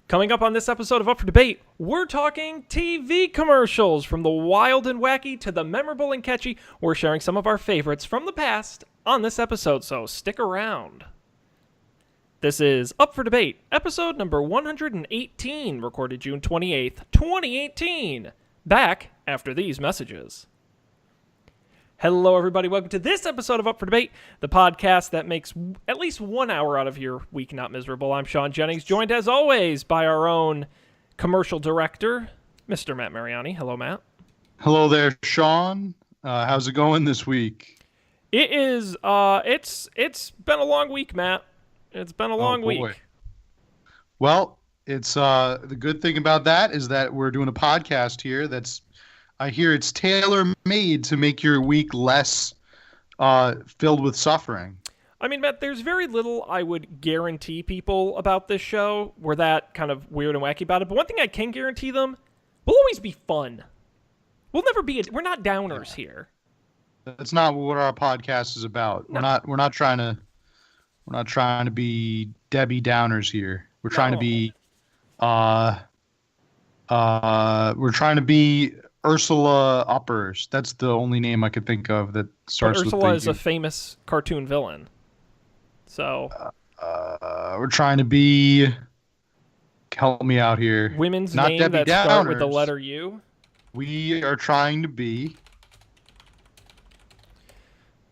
Coming up on this episode of Up for Debate, we're talking TV commercials. From the wild and wacky to the memorable and catchy, we're sharing some of our favorites from the past on this episode, so stick around. This is Up for Debate, episode number 118, recorded June 28th, 2018. Back after these messages. Hello, everybody. Welcome to this episode of Up for Debate, the podcast that makes at least 1 hour out of your week not miserable. I'm Sean Jennings, joined as always by our own commercial director, Mr. Matt Mariani. Hello, Matt. Hello there, Sean. How's it going this week? It is. It's been a long week, Matt. It's been a long week. Well, it's the good thing about that is that we're doing a podcast here that's. I hear it's tailor-made to make your week less filled with suffering. I mean, Matt, there's very little I would guarantee people about this show. We're that kind of weird and wacky about it. But one thing I can guarantee them, we'll always be fun. We'll never be. We're not downers here. That's not what our podcast is about. No. We're not trying to be Debbie Downers here. We're trying to be. We're trying to be Ursula Uppers. That's the only name I could think of that starts with Ursula is a famous cartoon villain. So we're trying to be. Help me out here. Women's not name Debbie that Downers. start with the letter U. We are trying to be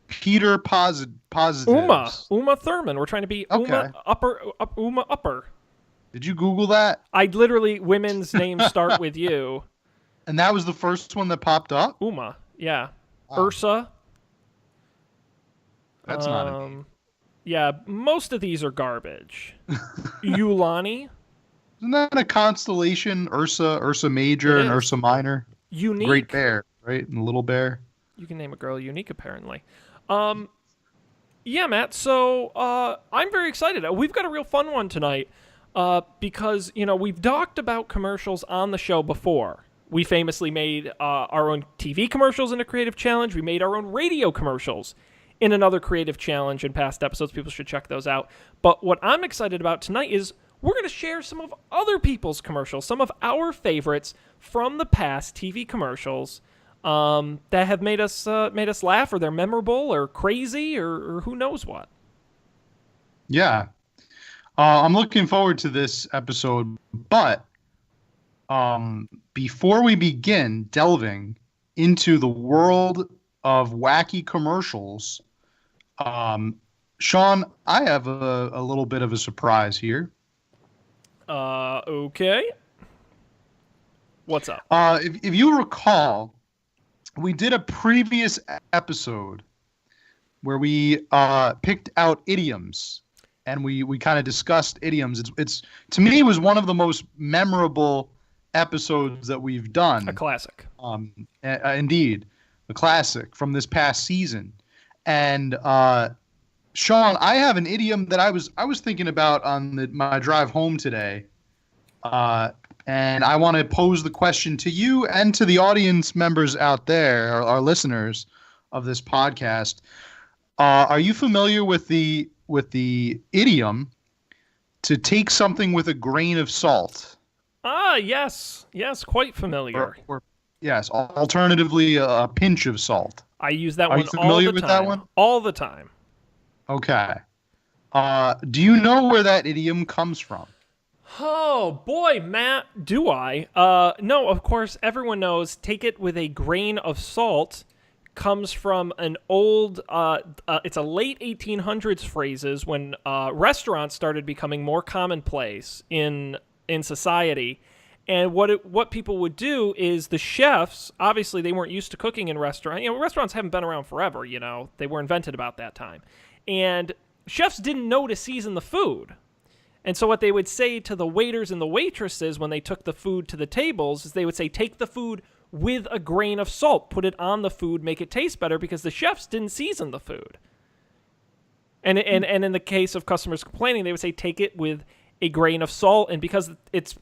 Peter Positives. Uma Thurman. We're trying to be okay. Uma Upper. Did you Google that? I literally, women's names start with U. And that was the first one that popped up? Uma, yeah. Ursa. That's not a name. Yeah, most of these are garbage. Yulani. Isn't that a constellation? Ursa Major and Ursa Minor? Unique. Great Bear, right? And Little Bear. You can name a girl Unique, apparently. Yeah, Matt, so I'm very excited. We've got a real fun one tonight because, we've talked about commercials on the show before. We famously made our own TV commercials in a creative challenge. We made our own radio commercials in another creative challenge in past episodes. People should check those out. But what I'm excited about tonight is we're going to share some of other people's commercials, some of our favorites from the past TV commercials that have made us laugh, or they're memorable or crazy or who knows what. Yeah. I'm looking forward to this episode, but before we begin delving into the world of wacky commercials, Sean, I have a little bit of a surprise here. Okay. What's up? If you recall, we did a previous episode where we picked out idioms, and we kind of discussed idioms. It's to me, it was one of the most memorable episodes that we've done. A classic. Indeed, a classic from this past season. And Sean, I have an idiom that I was thinking about on my drive home today, and I want to pose the question to you and to the audience members out there, our listeners of this podcast. Are you familiar with the idiom to take something with a grain of salt? Yes, quite familiar. Yes, alternatively, a pinch of salt. I use that one all the time. Are you familiar with that one? All the time. Okay. Do you know where that idiom comes from? Oh, boy, Matt, do I? No, of course, everyone knows take it with a grain of salt comes from an old, it's a late 1800s phrases when restaurants started becoming more commonplace in society. And what people would do is the chefs, obviously they weren't used to cooking in restaurants. Restaurants haven't been around forever, They were invented about that time. And chefs didn't know to season the food. And so what they would say to the waiters and the waitresses when they took the food to the tables is they would say, take the food with a grain of salt. Put it on the food, make it taste better, because the chefs didn't season the food. And in the case of customers complaining, they would say, take it with a grain of salt. And because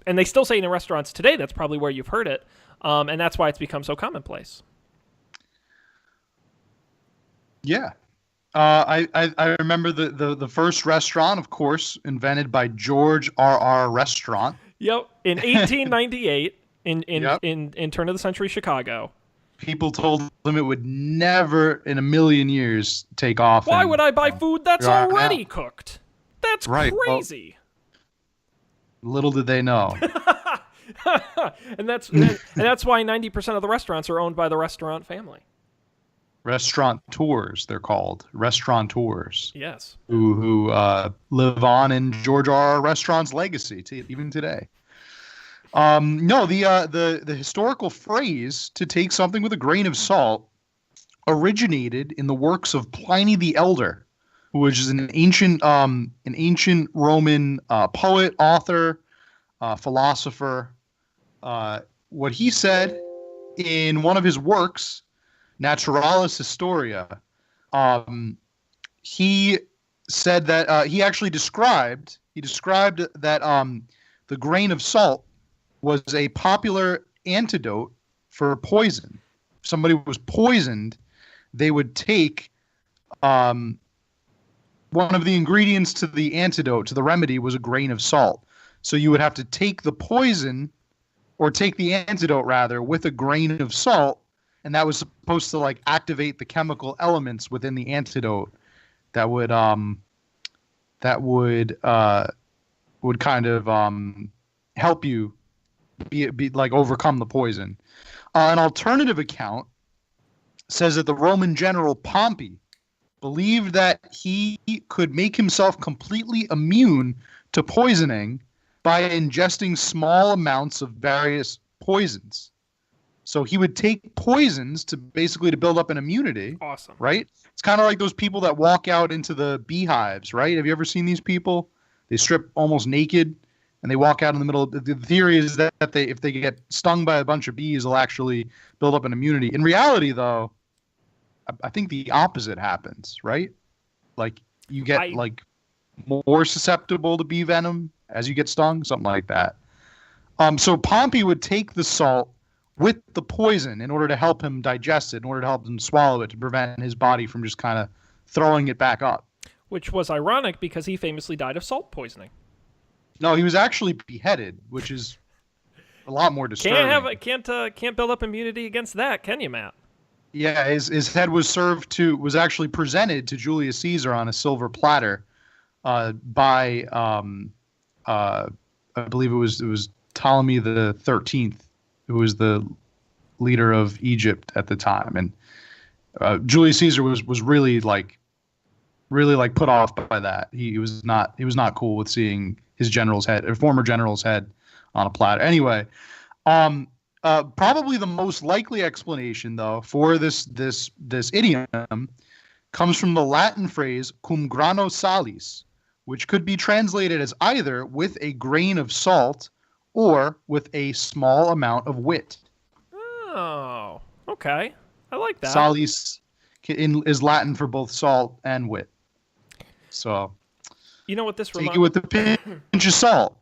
and they still say it in restaurants today, that's probably where you've heard it. And that's why it's become so commonplace. Yeah. I remember the first restaurant, of course, invented by George R.R. Restaurant. Yep. In 1898, Yep. in turn of the century Chicago. People told them it would never in a million years take off. Why and, would I buy you know, food that's here I am already now. cooked? That's Right, well- crazy. Little did they know. and that's why 90% of the restaurants are owned by the restaurant family. Restaurateurs, they're called. Restaurateurs. Yes. Who live on in George R. R. Restaurant's legacy even today. No, the historical phrase "to take something with a grain of salt" originated in the works of Pliny the Elder, which is an ancient Roman poet, author, philosopher. What he said in one of his works, Naturalis Historia, he said that he actually described that the grain of salt was a popular antidote for poison. If somebody was poisoned, they would take one of the ingredients to the antidote, to the remedy, was a grain of salt. So you would have to take the poison, or take the antidote rather, with a grain of salt, and that was supposed to like activate the chemical elements within the antidote that would kind of help you be like overcome the poison. An alternative account says that the Roman general Pompey believed that he could make himself completely immune to poisoning by ingesting small amounts of various poisons. So he would take poisons to build up an immunity. Awesome. Right? It's kind of like those people that walk out into the beehives, right? Have you ever seen these people? They strip almost naked and they walk out in the middle. The theory is that if they get stung by a bunch of bees, they'll actually build up an immunity. In reality, though, I think the opposite happens, right? Like you get more susceptible to bee venom as you get stung, something like that. So Pompey would take the salt with the poison in order to help him digest it, in order to help him swallow it, to prevent his body from just kind of throwing it back up. Which was ironic because he famously died of salt poisoning. No, he was actually beheaded, which is a lot more disturbing. Can't build up immunity against that, can you, Matt? Yeah, his head was actually presented to Julius Caesar on a silver platter by I believe it was Ptolemy the 13th, who was the leader of Egypt at the time, and Julius Caesar was really put off by that. He was not cool with seeing his former general's head on a platter. Anyway, probably the most likely explanation though for this idiom comes from the Latin phrase cum grano salis, which could be translated as either with a grain of salt or with a small amount of wit. Oh, okay. I like that. Salis is Latin for both salt and wit. So, you know what this take it with a pinch of salt.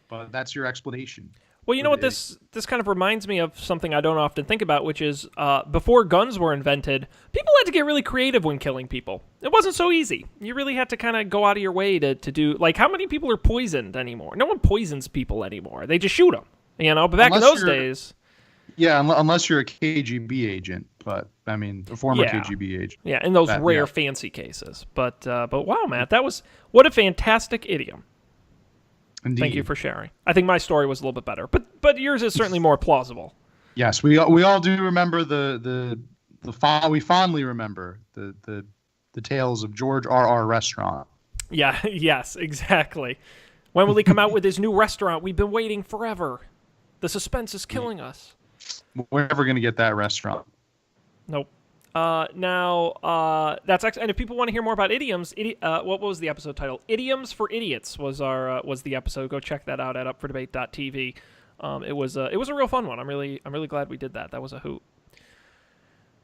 But that's your explanation. Well, you know what this kind of reminds me of something I don't often think about, which is before guns were invented, people had to get really creative when killing people. It wasn't so easy. You really had to kind of go out of your way to do, like, how many people are poisoned anymore? No one poisons people anymore. They just shoot them, But back in those days... Yeah, unless you're a KGB agent, but, I mean, a former KGB agent. Yeah, in those rare fancy cases. But wow, Matt, what a fantastic idiom. Indeed. Thank you for sharing. I think my story was a little bit better, but yours is certainly more plausible. Yes, we all do remember we fondly remember the tales of George R. R. Restaurant. Yeah, yes, exactly. When will he come out with his new restaurant? We've been waiting forever. The suspense is killing us. We're never going to get that restaurant. Nope. That's actually, and if people want to hear more about idioms, what was the episode title? Idioms for Idiots was the episode. Go check that out at upfordebate.tv. It was a real fun one. I'm really glad we did that. That was a hoot.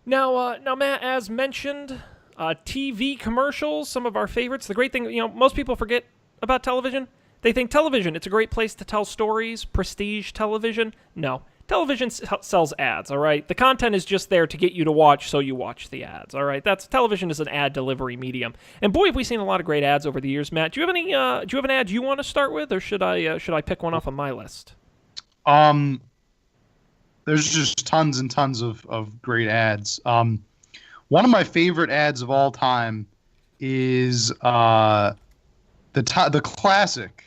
Now Matt, as mentioned, TV commercials, some of our favorites. The great thing, most people forget about television. They think television, it's a great place to tell stories, prestige television. No, television sells ads, all right? The content is just there to get you to watch, so you watch the ads, all right? Television is an ad delivery medium. And boy, have we seen a lot of great ads over the years, Matt. Do you have an ad you want to start with, or should I pick one off on my list? There's just tons and tons of great ads. One of my favorite ads of all time is the classic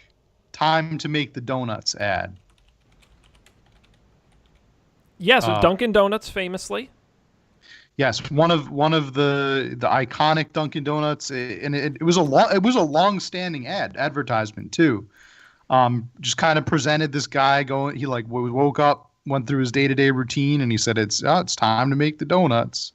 "Time to Make the Donuts" ad. Yeah, so Dunkin' Donuts famously. Yes, one of the iconic Dunkin' Donuts, and it was a long-standing advertisement too. Just kind of presented this guy going. He woke up, went through his day-to-day routine, and he said, "It's time to make the donuts."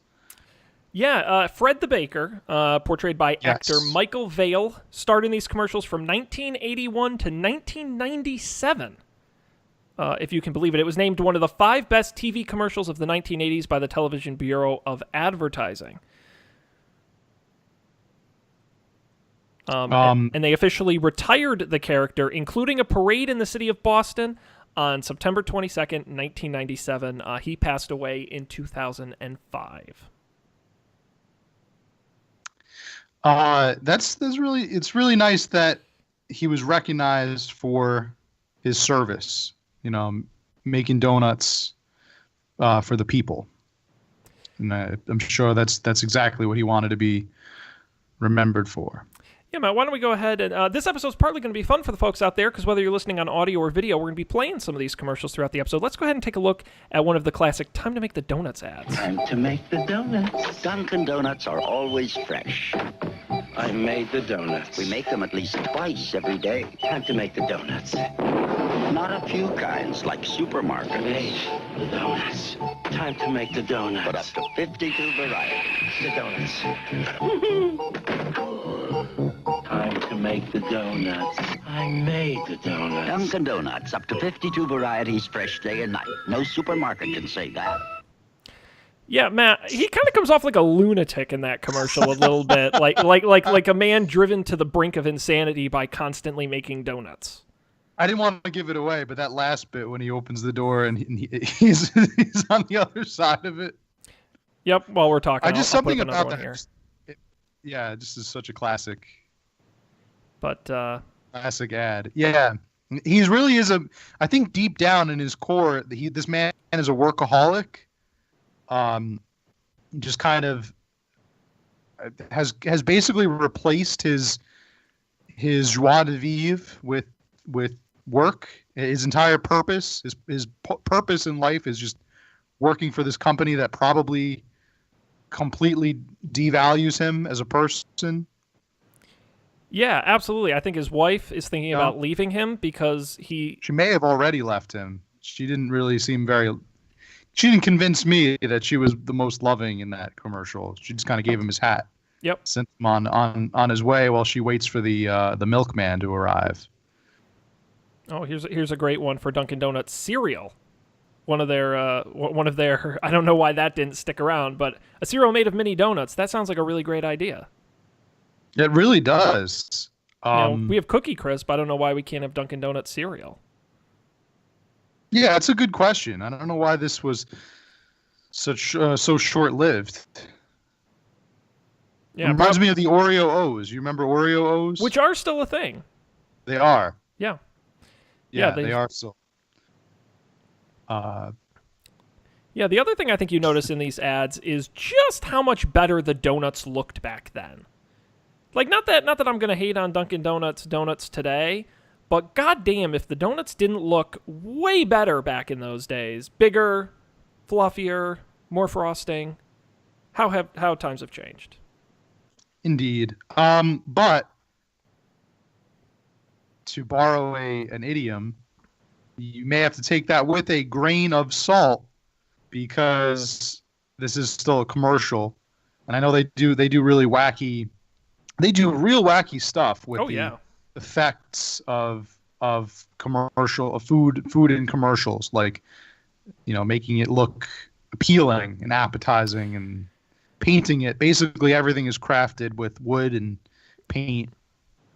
Yeah, Fred the Baker, portrayed by actor Michael Vale, starred in these commercials from 1981 to 1997. If you can believe it. It was named one of the 5 best TV commercials of the 1980s by the Television Bureau of Advertising. And they officially retired the character, including a parade in the city of Boston on September 22nd, 1997. He passed away in 2005. It's really nice that he was recognized for his service, making donuts for the people. And I'm sure that's exactly what he wanted to be remembered for. Yeah, Matt, why don't we go ahead and this episode's partly going to be fun for the folks out there, because whether you're listening on audio or video, we're going to be playing some of these commercials throughout the episode. Let's go ahead and take a look at one of the classic Time to Make the Donuts ads. Time to make the donuts. Dunkin' Donuts are always fresh. I made the donuts. We make them at least twice every day. Time to make the donuts. Not a few kinds, like supermarket. Made the donuts. Time to make the donuts. But up to 52 varieties. The donuts. Time to make the donuts. I made the donuts. Dunkin' Donuts, up to 52 varieties, fresh day and night. No supermarket can say that. Yeah, Matt, he kind of comes off like a lunatic in that commercial a little bit, like a man driven to the brink of insanity by constantly making donuts. I didn't want to give it away, but that last bit when he opens the door and he's on the other side of it. Yep, while we're talking, I'll put up another about one that. Here. This is such a classic. But classic ad. Yeah, he really is I think deep down in his core, this man is a workaholic. Just kind of has basically replaced his joie de vivre with work. His entire purpose, his purpose in life is just working for this company that probably completely devalues him as a person. Yeah, absolutely. I think his wife is thinking about leaving him because she may have already left him. She didn't really seem she didn't convince me that she was the most loving in that commercial. She just kind of gave him his hat. Yep. Sent him on his way while she waits for the milkman to arrive. Oh, here's a great one for Dunkin' Donuts cereal. One of their I don't know why that didn't stick around, but a cereal made of mini donuts. That sounds like a really great idea. It really does. We have Cookie Crisp. I don't know why we can't have Dunkin' Donuts cereal. Yeah, it's a good question. I don't know why this was so short-lived. Yeah, it reminds me of the Oreo O's. You remember Oreo O's? Which are still a thing. They are. Yeah. Yeah, they are still. Yeah, the other thing I think you notice in these ads is just how much better the donuts looked back then. Like, not that I'm going to hate on Dunkin' Donuts today, but goddamn, if the donuts didn't look way better back in those days, bigger, fluffier, more frosting, how times have changed. Indeed. But to borrow an idiom, you may have to take that with a grain of salt because this is still a commercial, and I know they do really wacky. They do real wacky stuff with the effects of food in commercials, like, making it look appealing and appetizing and painting it. Basically, everything is crafted with wood and paint,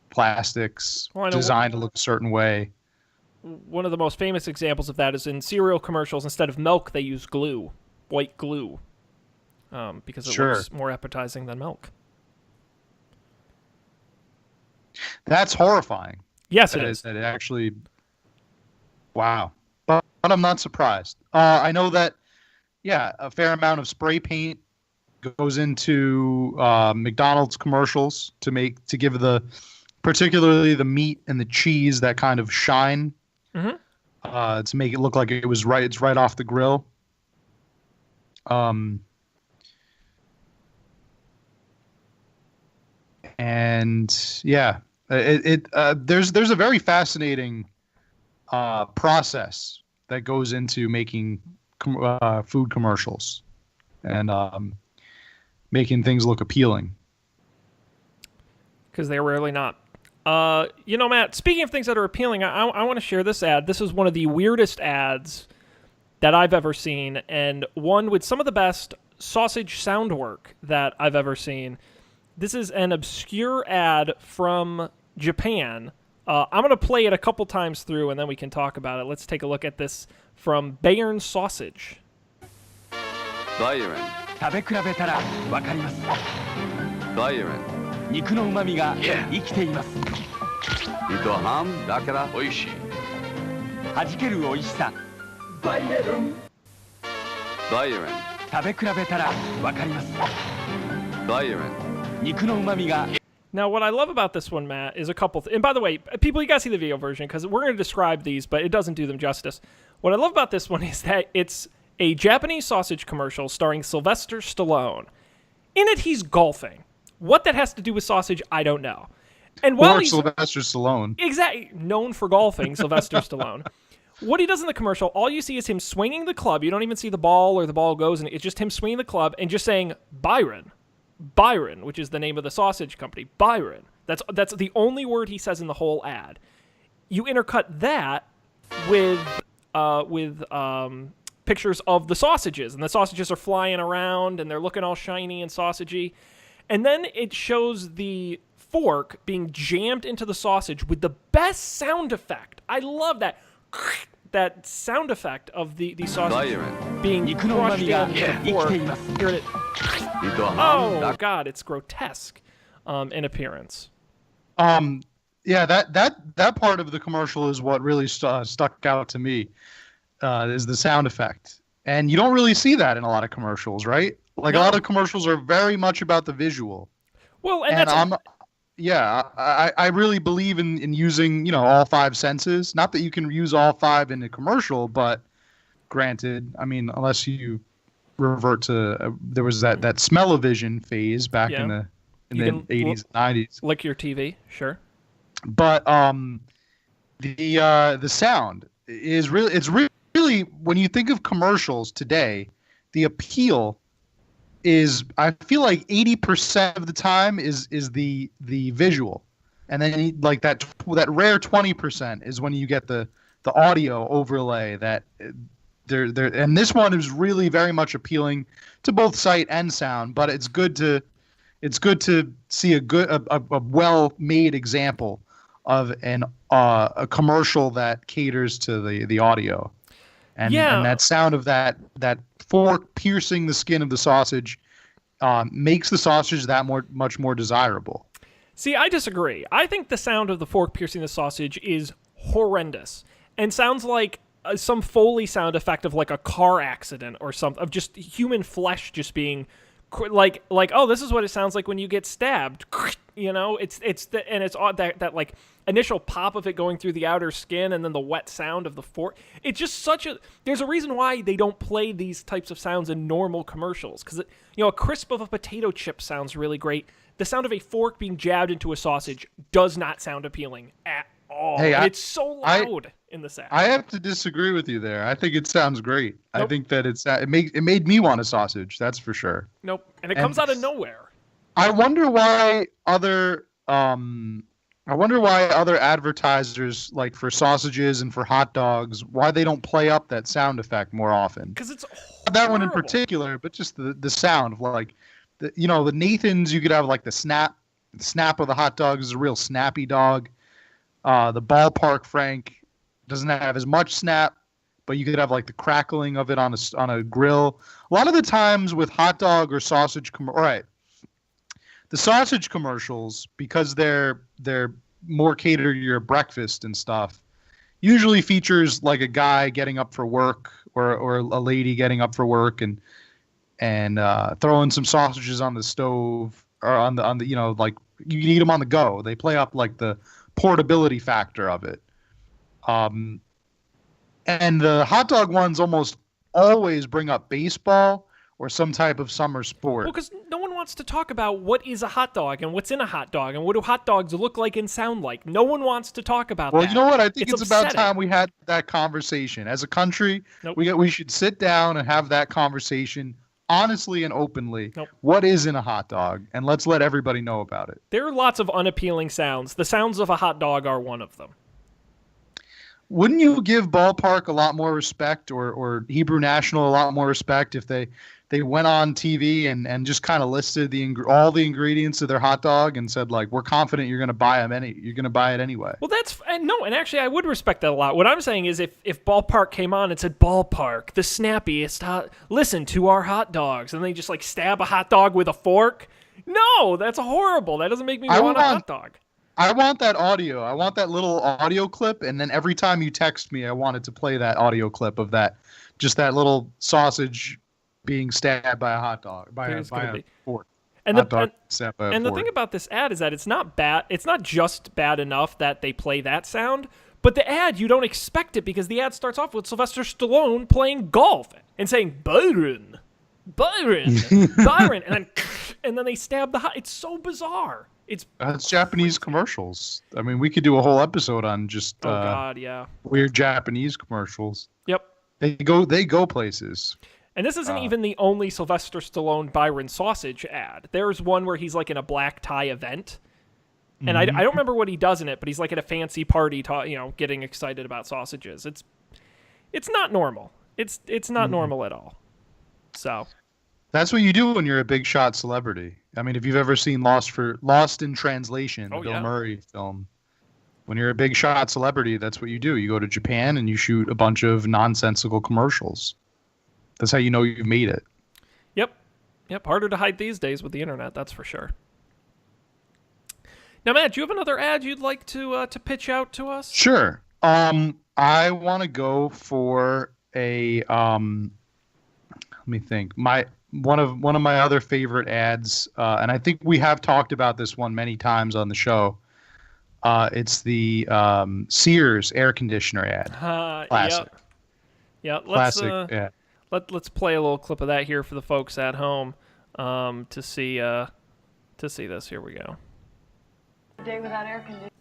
plastics, designed to look a certain way. one of the most famous examples of that is in cereal commercials. Instead of milk, they use glue, white glue, because it looks more appetizing than milk. That's horrifying. Yes, it is. That it actually. Wow. But I'm not surprised. I know that, a fair amount of spray paint goes into McDonald's commercials to give particularly the meat and the cheese that kind of shine, to make it look like it's right off the grill. And yeah, there's a very fascinating process that goes into making food commercials and making things look appealing. Because they're rarely not. Matt, speaking of things that are appealing, I want to share this ad. This is one of the weirdest ads that I've ever seen, and one with some of the best sausage sound work that I've ever seen. This is an obscure ad from Japan. I'm going to play it a couple times through, and then we can talk about it. Let's take a look at this from Bayern Sausage. Bayern. 食べ比べたらわかります。 Bayern. 肉の旨味が生きています。 Ito ham dakara oishii. 弾ける美味しさ。 Bayern. 食べ比べたらわかります。 Bayern. 肉の旨味が Now, what I love about this one, Matt, is a couple and by the way, people, you got to see the video version because we're going to describe these, but it doesn't do them justice. What I love about this one is that it's a Japanese sausage commercial starring Sylvester Stallone. In it, he's golfing. What that has to do with sausage, I don't know. And while he's Sylvester Stallone. exactly known for golfing, Sylvester Stallone. What he does in the commercial, all you see is him swinging the club. You don't even see the ball or the ball goes, and it's just him swinging the club and just saying, Byron, which is the name of the sausage company. Byron. That's the only word he says in the whole ad. You intercut that with pictures of the sausages, and the sausages are flying around, and they're looking all shiny and sausagey. And then it shows the fork being jammed into the sausage with the best sound effect. I love that. That sound effect of the sausage being crushed into the fork. Hear it. Oh God, it's grotesque in appearance. That part of the commercial is what really stuck out to me, is the sound effect, and you don't really see that in a lot of commercials, right? Like a lot of commercials are very much about the visual. Well, I really believe in using all five senses. Not that you can use all five in a commercial, but granted, I mean, unless you revert to there was that smell-o-vision phase back in the 80s and 90s. Lick your TV, sure. But the sound is really when you think of commercials today, the appeal is, I feel like 80% of the time is the visual, and then like that rare 20% is when you get the audio overlay that they're and this one is really very much appealing to both sight and sound, but it's good to see a well-made example of a commercial that caters to the audio, and that sound of that fork piercing the skin of the sausage makes the sausage that much more desirable. See, I disagree. I think the sound of the fork piercing the sausage is horrendous and sounds like some Foley sound effect of like a car accident or something, of just human flesh just being like oh, this is what it sounds like when you get stabbed. It's that like initial pop of it going through the outer skin and then the wet sound of the fork. It's just there's a reason why they don't play these types of sounds in normal commercials, because a crisp of a potato chip sounds really great. The sound of a fork being jabbed into a sausage does not sound appealing at all. Hey, it's so loud in the sound. I have to disagree with you there. I think it sounds great. Nope. I think that it made me want a sausage. That's for sure. Nope, and it comes out of nowhere. I wonder why other advertisers, like for sausages and for hot dogs, why they don't play up that sound effect more often. Because it's not that one in particular, but just the sound of like the Nathan's. You could have like the snap of the hot dog is a real snappy dog. The Ballpark Frank Doesn't have as much snap, but you could have like the crackling of it on a grill. A lot of the times with hot dog or sausage, all right, the sausage commercials, because they're more catered to your breakfast and stuff, usually features like a guy getting up for work or a lady getting up for work and throwing some sausages on the stove or on the like you can eat them on the go. They play up like the portability factor of it. And the hot dog ones almost always bring up baseball or some type of summer sport. Well, because no one wants to talk about what is a hot dog and what's in a hot dog and what do hot dogs look like and sound like. No one wants to talk about that. Well, you know what? I think it's about upsetting. time we had that conversation. As a country, Nope. we should sit down and have that conversation honestly and openly. Nope. What is in a hot dog? And let's let everybody know about it. There are lots of unappealing sounds. The sounds of a hot dog are one of them. Wouldn't you give Ballpark a lot more respect or Hebrew National a lot more respect if they went on TV and just kind of listed all the ingredients of their hot dog and said, like, we're confident you're going to buy it anyway? Well, and actually I would respect that a lot. What I'm saying is if Ballpark came on and said, Ballpark, the snappiest listen to our hot dogs, and they just like stab a hot dog with a fork. No, that's horrible. That doesn't make me want a hot dog. I want that audio. I want that little audio clip, and then every time you text me, I want it to play that audio clip of that little sausage being stabbed by a hot dog, by a fork. And hot dog stabbed by a the fork. thing about this ad is that it's not bad. It's not just bad enough that they play that sound, but the ad, you don't expect it because the ad starts off with Sylvester Stallone playing golf and saying, Byron, and then they stab the hot. It's so bizarre. That's Japanese commercials. I mean, we could do a whole episode on just God, yeah, weird Japanese commercials. yep. They go places. And this isn't even the only Sylvester Stallone Byron sausage ad. There's one where he's like in a black tie event, and I don't remember what he does in it, but he's like at a fancy party, getting excited about sausages. It's not normal. It's not normal at all. So. That's what you do when you're a big shot celebrity. I mean, if you've ever seen Lost in Translation, the Bill Murray film, when you're a big shot celebrity, that's what you do. You go to Japan and you shoot a bunch of nonsensical commercials. That's how you know you've made it. Yep. Harder to hide these days with the internet, that's for sure. Now, Matt, do you have another ad you'd like to pitch out to us? Sure. I want to go for a let me think. One of my other favorite ads, and I think we have talked about this one many times on the show. It's the Sears air conditioner ad. Classic. Yeah. Classic. Yeah. Let's play a little clip of that here for the folks at home to see this. Here we go. Day without air conditioning.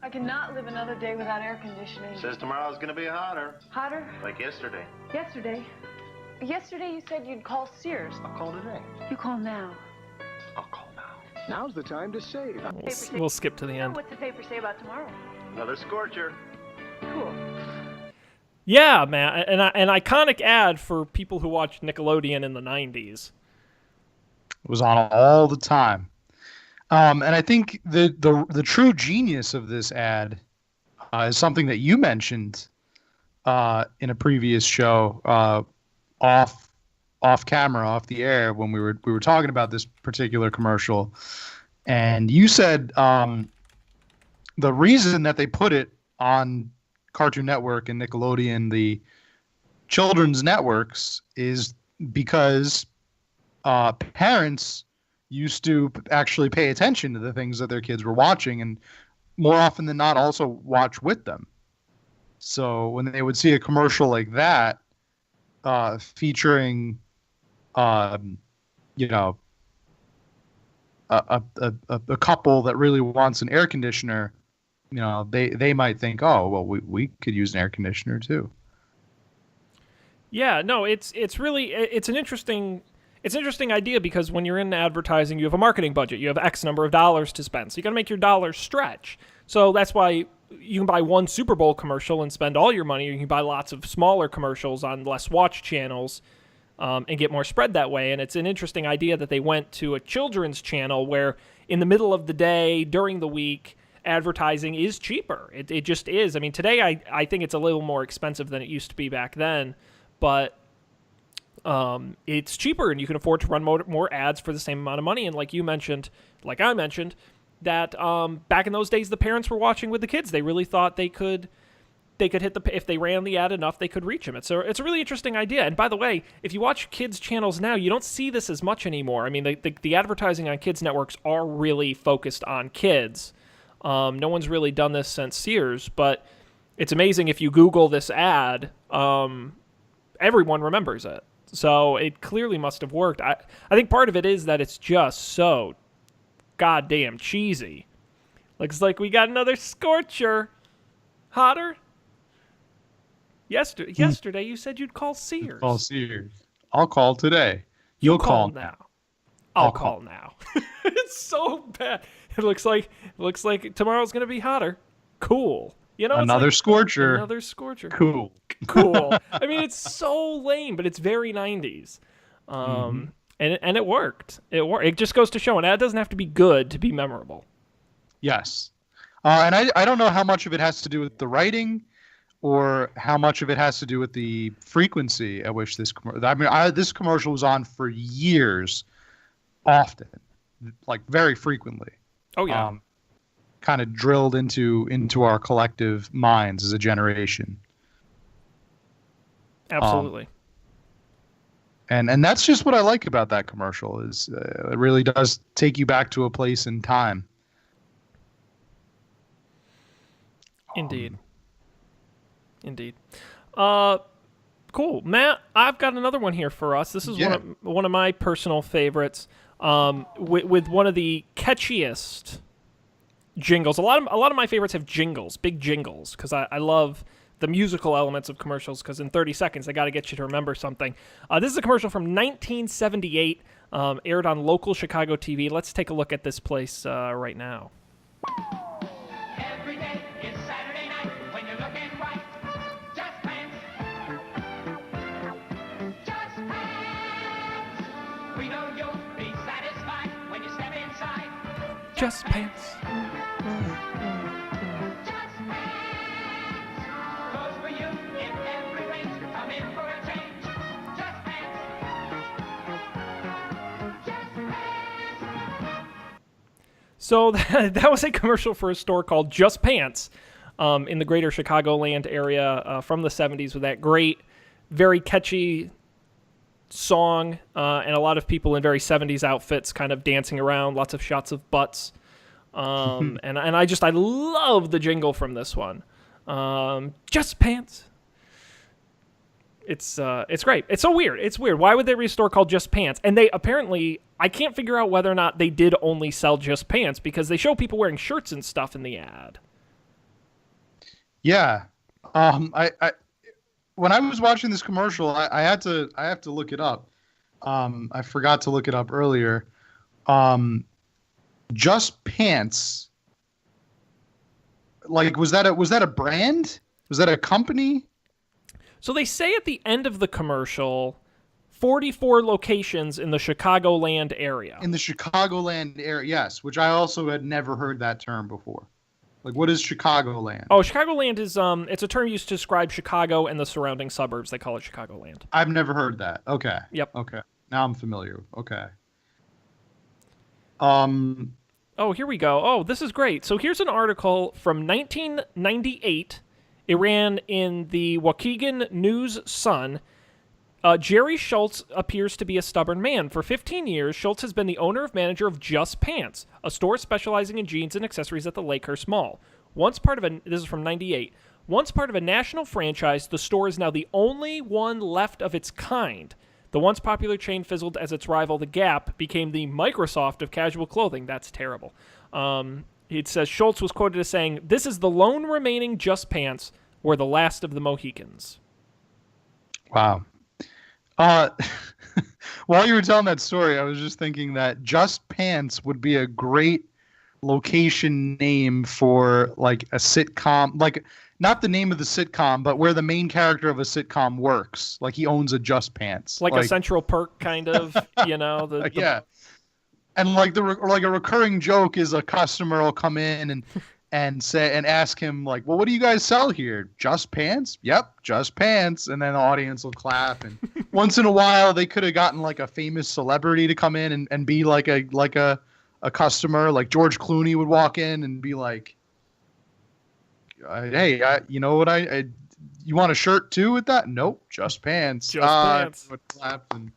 I cannot live another day without air conditioning. Says tomorrow's gonna be hotter. Hotter? Like yesterday. Yesterday you said you'd call Sears. I'll call today. You call now. I'll call now. Now's the time to save. We'll skip to the end. What's the paper say about tomorrow? Another scorcher. Cool. Yeah, man, an iconic ad for people who watched Nickelodeon in the 90s. It was on all the time. And I think the true genius of this ad is something that you mentioned in a previous show, off camera, off the air, when we were talking about this particular commercial. And you said the reason that they put it on Cartoon Network and Nickelodeon, the children's networks, is because parents used to actually pay attention to the things that their kids were watching, and more often than not also watch with them. So when they would see a commercial like that featuring a couple that really wants an air conditioner, they might think, oh, well, we could use an air conditioner too. Yeah, no, it's an interesting idea, because when you're in advertising, you have a marketing budget. You have X number of dollars to spend. So you got to make your dollars stretch. So that's why you can buy one Super Bowl commercial and spend all your money, or you can buy lots of smaller commercials on less watched channels and get more spread that way. And it's an interesting idea that they went to a children's channel where in the middle of the day, during the week, advertising is cheaper. It just is. I mean, today I think it's a little more expensive than it used to be back then, but it's cheaper and you can afford to run more ads for the same amount of money. And like you mentioned, like I mentioned, that back in those days the parents were watching with the kids. They really thought they could hit if they ran the ad enough, they could reach them. It's a really interesting idea. And by the way, if you watch kids channels now, you don't see this as much anymore. I mean, the advertising on kids networks are really focused on kids. No one's really done this since Sears, but it's amazing if you Google this ad, everyone remembers it. So it clearly must have worked. I think part of it is that it's just so goddamn cheesy. Looks like we got another Scorcher. Hotter? Yesterday you said you'd call Sears. Call Sears. I'll call today. You'll call now. I'll call now. It's so bad. It looks like tomorrow's gonna be hotter. Cool. You know, another like Scorcher. Another Scorcher. Cool. Cool. I mean, it's so lame, but it's very 90s. And it worked. It just goes to show an ad doesn't have to be good to be memorable. Yes. And I don't know how much of it has to do with the writing or how much of it has to do with the frequency at which this this commercial was on for years, often, like very frequently. Oh, yeah. Kind of drilled into our collective minds as a generation. Absolutely. And that's just what I like about that commercial is it really does take you back to a place in time. Indeed. Cool. Matt, I've got another one here for us. This is one of my personal favorites. With one of the catchiest jingles. A lot of my favorites have jingles, big jingles, because I love the musical elements of commercials, because in 30 seconds I got to get you to remember something. This is a commercial from 1978, aired on local Chicago TV. Let's take a look at this place right now. Every day is Saturday night when you're looking right. Just pants. Just pants. We know you'll be satisfied when you step inside. Just pants. Just pants. Clothes for you in every range. Come in for a change. Just pants. Just pants. So that was a commercial for a store called Just Pants in the greater Chicagoland area from the 70s with that great, very catchy song and a lot of people in very 70s outfits kind of dancing around, lots of shots of butts. And I love the jingle from this one. Just Pants. It's great. It's so weird. It's weird. Why would they restore called Just Pants? And they apparently, I can't figure out whether or not they did only sell Just Pants because they show people wearing shirts and stuff in the ad. Yeah. I when I was watching this commercial, I have to look it up. I forgot to look it up earlier. Just Pants. Like, was that a brand? Was that a company? So they say at the end of the commercial, 44 locations in the Chicagoland area. In the Chicagoland area, yes, which I also had never heard that term before. Like, what is Chicagoland? Oh, Chicagoland is it's a term used to describe Chicago and the surrounding suburbs. They call it Chicagoland. I've never heard that. Okay. Yep. Okay. Now I'm familiar. Okay. Oh, here we go. Oh, this is great. So here's an article from 1998. It ran in the Waukegan News-Sun. Jerry Schultz appears to be a stubborn man. For 15 years, Schultz has been the owner and manager of Just Pants, a store specializing in jeans and accessories at the Lakehurst Mall. This is from 98. Once part of a national franchise, the store is now the only one left of its kind. The once popular chain fizzled as its rival, The Gap, became the Microsoft of casual clothing. That's terrible. It says Schultz was quoted as saying, "This is the lone remaining Just Pants. We're the last of the Mohicans." Wow. While you were telling that story, I was just thinking that Just Pants would be a great location name for like a sitcom, like not the name of the sitcom, but where the main character of a sitcom works. Like he owns a Just Pants. Like a Central Perk kind of, you know? Yeah. And like a recurring joke is a customer will come in and and ask him like, well, what do you guys sell here? Just pants? Yep, just pants. And then the audience will clap. And once in a while, they could have gotten like a famous celebrity to come in and be like a customer. Like George Clooney would walk in and be like, hey, you know what? You want a shirt too with that? Nope, just pants. Just pants. Would clap and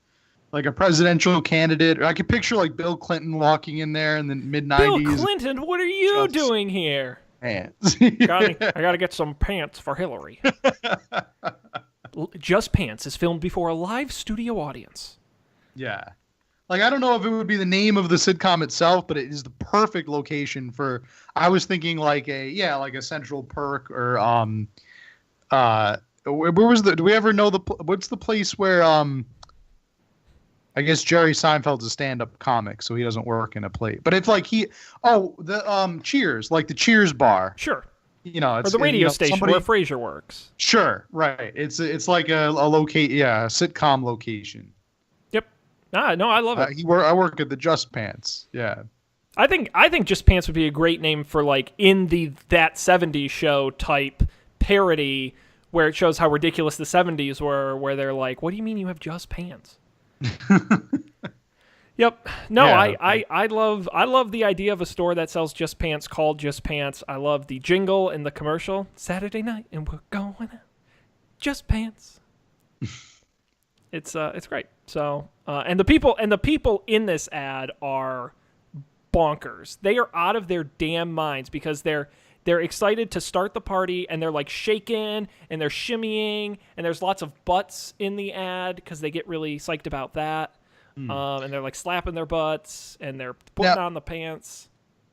like a presidential candidate. I could picture like Bill Clinton walking in there in the mid Bill '90s. Clinton, what are you doing here? Pants. I gotta get some pants for Hillary. Just Pants is filmed before a live studio audience. Yeah. Like, I don't know if it would be the name of the sitcom itself, but it is the perfect location for, I was thinking like a Central Perk or, where was do we ever know what's the place where, I guess Jerry Seinfeld's a stand-up comic, so he doesn't work in a plate. But if like Cheers, like the Cheers bar. Sure. You know, it's or the radio station somebody, where Frasier works. Sure, right. It's like a sitcom location. Yep. No, I love it. I work at the Just Pants. Yeah. I think Just Pants would be a great name for like in that 70s show type parody where it shows how ridiculous the 70s were, where they're like, what do you mean you have just pants? Yep. No, yeah. I love the idea of a store that sells Just Pants called Just Pants. I love the jingle and the commercial. Saturday night and we're going out. Just Pants. It's great. So and the people in this ad are bonkers. They are out of their damn minds because they're excited to start the party and they're like shaking and they're shimmying and there's lots of butts in the ad because they get really psyched about that. And they're like slapping their butts and they're putting on the pants.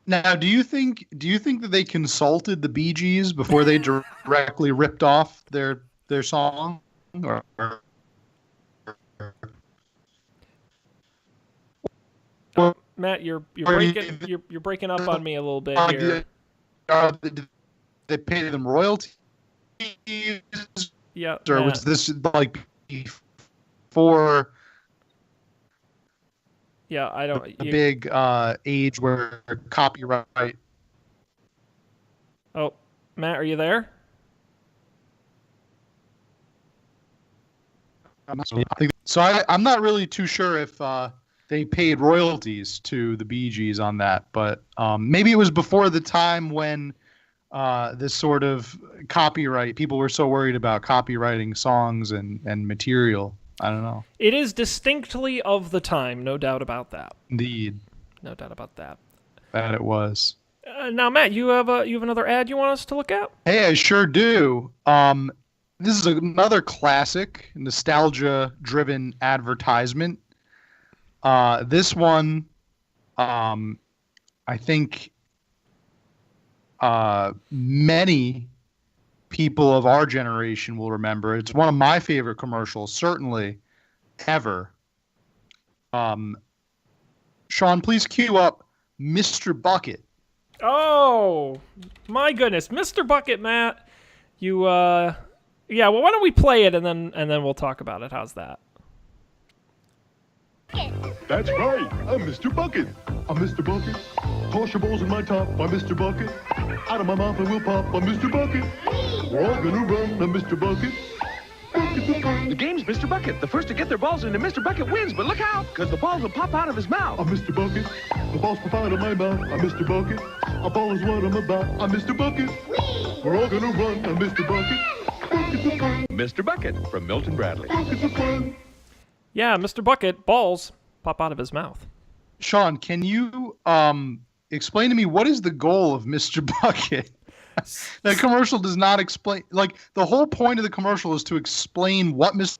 Now, do you think that they consulted the Bee Gees before they directly ripped off their song? Matt, you're breaking up on me a little bit here. Did they pay them royalties? Yeah. Or was this like before? Yeah, I don't. The big age where copyright. Oh, Matt, are you there? So I'm not really too sure if they paid royalties to the Bee Gees on that, but maybe it was before the time when this sort of copyright, people were so worried about copywriting songs and material. I don't know. It is distinctly of the time, no doubt about that. Indeed. No doubt about that. That it was. Now, Matt, you have another ad you want us to look at? Hey, I sure do. This is another classic, nostalgia-driven advertisement. This one, I think many people of our generation will remember. It's one of my favorite commercials, certainly, ever. Sean, please cue up Mr. Bucket. Oh, my goodness. Mr. Bucket, Matt. You, yeah, well, why don't we play it and then we'll talk about it. How's that? That's right. I'm Mr. Bucket. I'm Mr. Bucket. Toss your balls in my top. I'm Mr. Bucket. Out of my mouth I will pop. I'm Mr. Bucket. We're all gonna run. I'm Mr. Bucket. The game's Mr. Bucket. The first to get their balls into Mr. Bucket wins, but look out, because the balls will pop out of his mouth. I'm Mr. Bucket. The balls pop out of my mouth. I'm Mr. Bucket. A ball is what I'm about. I'm Mr. Bucket. We're all gonna run. I'm Mr. Bucket. Mr. Bucket from Milton Bradley. Yeah, Mr. Bucket, balls pop out of his mouth. Sean, can you explain to me what is the goal of Mr. Bucket? That commercial does not explain. Like, the whole point of the commercial is to explain what Mr.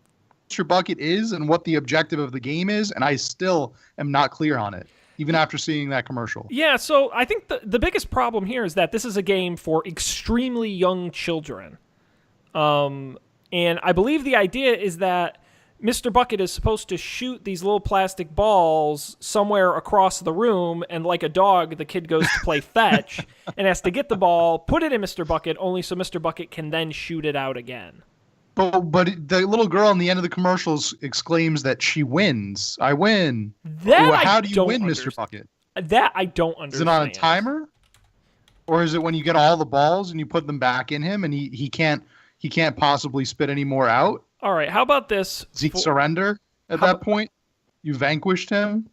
Bucket is and what the objective of the game is, and I still am not clear on it, even after seeing that commercial. Yeah, so I think the biggest problem here is that this is a game for extremely young children. And I believe the idea is that Mr. Bucket is supposed to shoot these little plastic balls somewhere across the room, and like a dog, the kid goes to play fetch and has to get the ball, put it in Mr. Bucket, only so Mr. Bucket can then shoot it out again. But the little girl on the end of the commercials exclaims that she wins. I win. That How I do you don't win, understand. Mr. Bucket? That I don't understand. Is it on a timer? Or is it when you get all the balls and you put them back in him and he can't possibly spit any more out? All right, how about this? Does he surrender at that point? You vanquished him?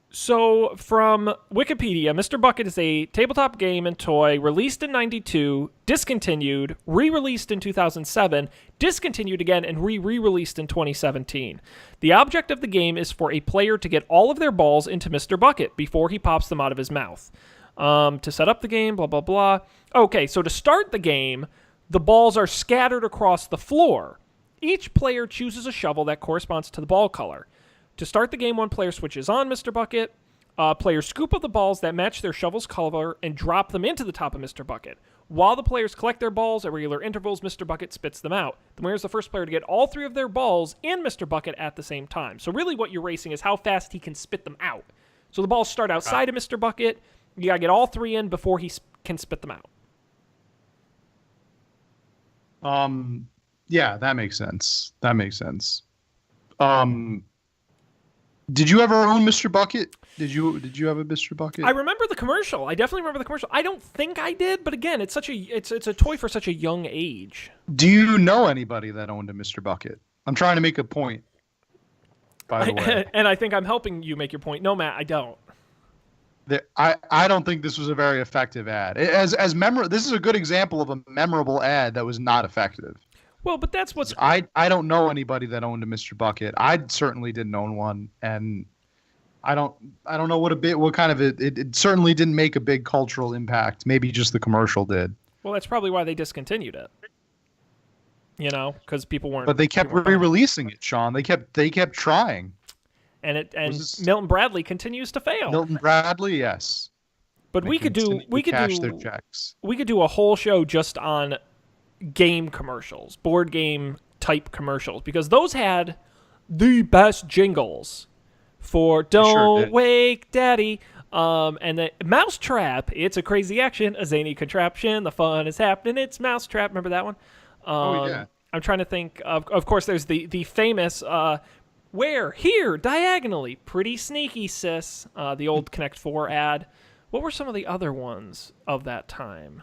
So, from Wikipedia, Mr. Bucket is a tabletop game and toy released in 92, discontinued, re-released in 2007, discontinued again, and re-released in 2017. The object of the game is for a player to get all of their balls into Mr. Bucket before he pops them out of his mouth. To set up the game, blah, blah, blah. Okay, so to start the game, the balls are scattered across the floor. Each player chooses a shovel that corresponds to the ball color. To start the game, one player switches on Mr. Bucket. Players scoop up the balls that match their shovel's color and drop them into the top of Mr. Bucket. While the players collect their balls at regular intervals, Mr. Bucket spits them out. The winner is the first player to get all 3 of their balls in Mr. Bucket at the same time. So really what you're racing is how fast he can spit them out. So the balls start outside of Mr. Bucket. You got to get all 3 in before he can spit them out. Yeah, that makes sense. Did you ever own Mr. Bucket? Did you have a Mr. Bucket? I remember the commercial. I definitely remember the commercial. I don't think I did, but again, it's a toy for such a young age. Do you know anybody that owned a Mr. Bucket? I'm trying to make a point, by the way. And I think I'm helping you make your point. No, Matt, I don't. I don't think this was a very effective ad. This is a good example of a memorable ad that was not effective. Well, but that's what's... I don't know anybody that owned a Mr. Bucket. I certainly didn't own one, and I don't know what kind of it certainly didn't make a big cultural impact. Maybe just the commercial did. Well, that's probably why they discontinued it. You know, because people weren't... But they kept re-releasing it, Sean. They kept trying. And Milton Bradley continues to fail. Milton Bradley, yes. But we could do their checks. We could do a whole show just on game commercials, board game type commercials, because those had the best jingles for "Don't Wake Daddy," and the Mousetrap. It's a crazy action, a zany contraption. The fun is happening. It's Mousetrap. Remember that one? Yeah. I'm trying to think. Of course, there's the famous. Where? Here, diagonally. Pretty sneaky, sis. The old Connect 4 ad. What were some of the other ones of that time?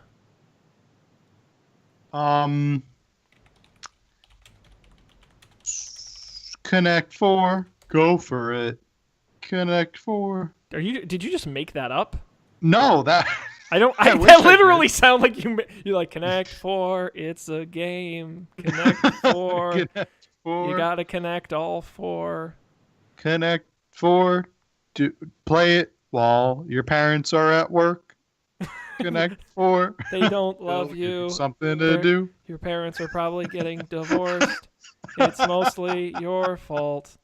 Connect 4. Go for it. Connect 4. Did you just make that up? No, that... that literally sound like you're like, Connect 4, it's a game. Connect 4. Connect 4. You gotta connect all 4. Connect 4. Play it while your parents are at work. Connect 4. They don't love you. Something to do. Your parents are probably getting divorced. It's mostly your fault.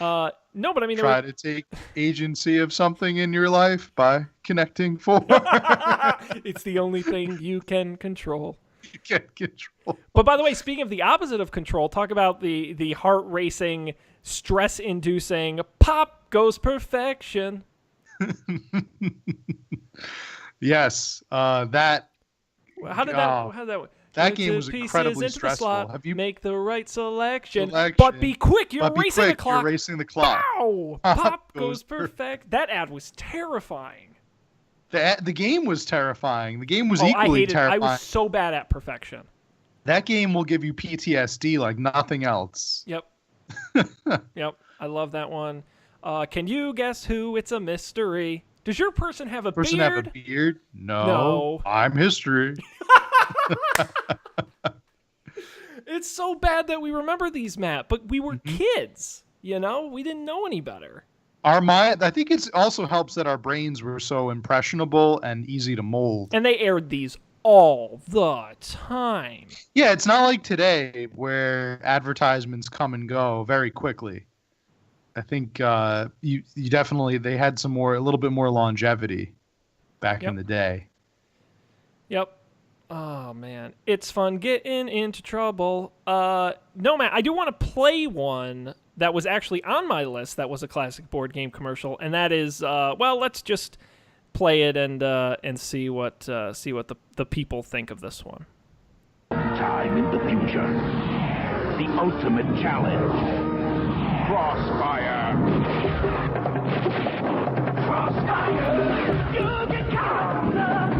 No, but I mean... Try to take agency of something in your life by connecting 4. It's the only thing you can control. You can control. But by the way, speaking of the opposite of control, talk about the heart-racing, stress-inducing, pop goes perfection. Yes, that... How did that... That game was incredibly stressful. Have you make the right selection? But be quick! You're racing the clock. You're racing the clock. Wow! Pop goes perfect. That ad was terrifying. The game was terrifying. The game was equally terrifying. I was so bad at perfection. That game will give you PTSD like nothing else. Yep. Yep. I love that one. Can you guess who? It's a mystery. Does your person have a beard? Have a beard? No. I'm history. It's so bad that we remember these, Matt, but we were kids, you know? We didn't know any better. I think it also helps that our brains were so impressionable and easy to mold. And they aired these all the time. Yeah, it's not like today where advertisements come and go very quickly. I think you definitely, they had a little bit more longevity back in the day. Yep. Oh, man. It's fun getting into trouble. No, Matt, I do want to play one that was actually on my list that was a classic board game commercial, and that is, let's just play it and see what the people think of this one. Time in the future. The ultimate challenge. Crossfire. Crossfire, you can count the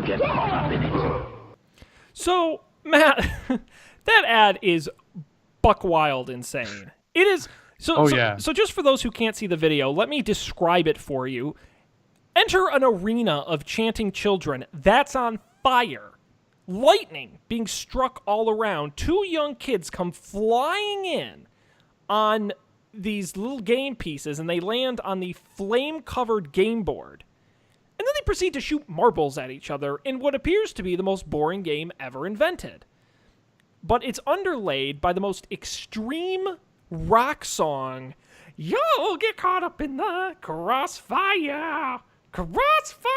Don't get caught up in it. So, Matt, that ad is buck wild insane. It is. So just for those who can't see the video, let me describe it for you. Enter an arena of chanting children that's on fire. Lightning being struck all around. Two young kids come flying in on these little game pieces, and they land on the flame-covered game board. And then they proceed to shoot marbles at each other in what appears to be the most boring game ever invented. But it's underlaid by the most extreme rock song. You'll get caught up in the crossfire. Crossfire!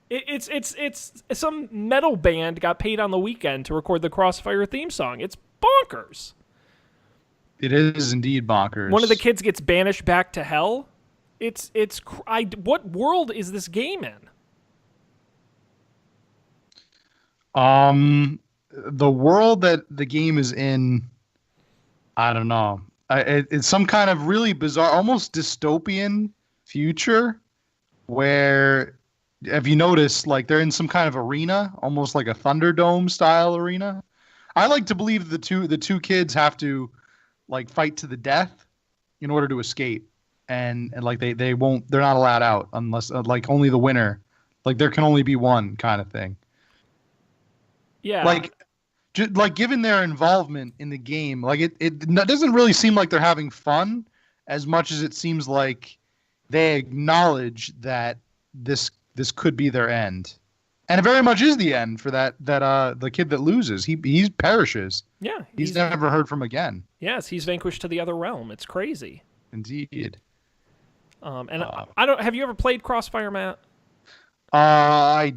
It's some metal band got paid on the weekend to record the Crossfire theme song. It's bonkers. It is indeed bonkers. One of the kids gets banished back to hell. What world is this game in? The world that the game is in, I don't know. It's some kind of really bizarre, almost dystopian future where, have you noticed, like they're in some kind of arena, almost like a Thunderdome style arena. I like to believe the two kids have to like fight to the death in order to escape, and like they're not allowed out unless like only the winner, like there can only be one kind of thing. Yeah, like given their involvement in the game, like it doesn't really seem like they're having fun as much as it seems like they acknowledge that this could be their end, and it very much is the end for that the kid that loses. He perishes. Yeah, he's never heard from again. Yes, he's vanquished to the other realm. It's crazy. Indeed. And I don't. Have you ever played Crossfire, Matt? I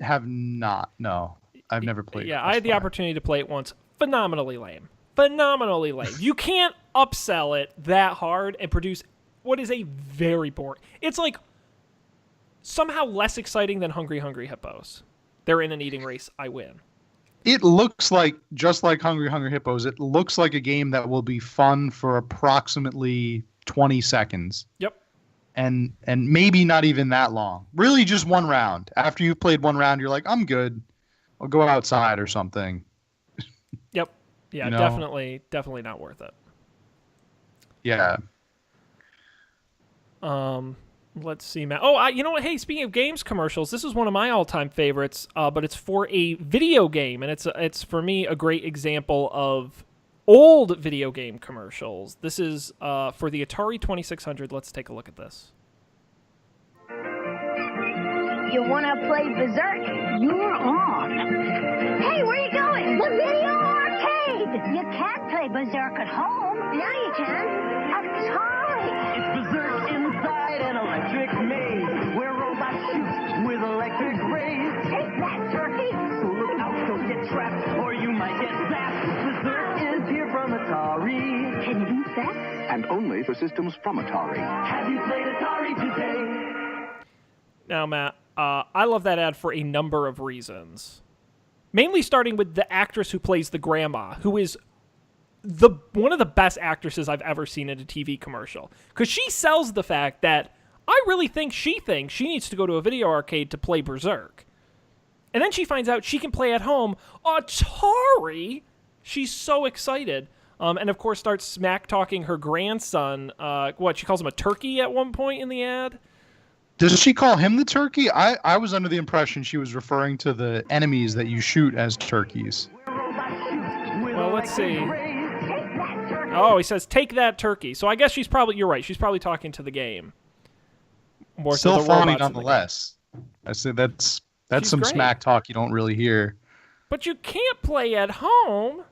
have not. No, I've never played. Yeah, Crossfire. I had the opportunity to play it once. Phenomenally lame. Phenomenally lame. You can't upsell it that hard and produce what is a very boring. It's like somehow less exciting than Hungry Hungry Hippos. They're in an eating race. I win. It looks like, just like Hungry Hungry Hippos, it looks like a game that will be fun for approximately 20 seconds. Yep. And maybe not even that long. Really just one round. After you've played one round, you're like, I'm good. I'll go outside or something. Yep. Yeah, you know? definitely not worth it. Yeah. Let's see, Matt. Oh, you know what? Hey, speaking of games commercials, this is one of my all-time favorites, but it's for a video game, and it's for me a great example of old video game commercials. This is for the Atari 2600. Let's take a look at this. You want to play Berserk? You're on. Hey, where you going? The video arcade! You can't play Berserk at home. Yeah, you can. Atari! It's Berserk inside an electric maze where robots shoot with electric rays. Take that, turkey! So look out, don't get trapped, or you might get zapped. Berserk is here from Atari. Can you beat that? And only for systems from Atari. Have you played Atari today? Now, Matt, I love that ad for a number of reasons. Mainly starting with the actress who plays the grandma, who is one of the best actresses I've ever seen in a TV commercial. Because she sells the fact that I really think she thinks she needs to go to a video arcade to play Berserk. And then she finds out she can play at home. Atari! She's so excited. And of course starts smack-talking her grandson. She calls him a turkey at one point in the ad? Does she call him the turkey? I was under the impression she was referring to the enemies that you shoot as turkeys. Well, let's see. Oh, he says, take that turkey. So I guess you're right. She's probably talking to the game. More Still so the funny robots in the nonetheless. I said that's She's some great. smack talk you don't really hear. But you can't play at home.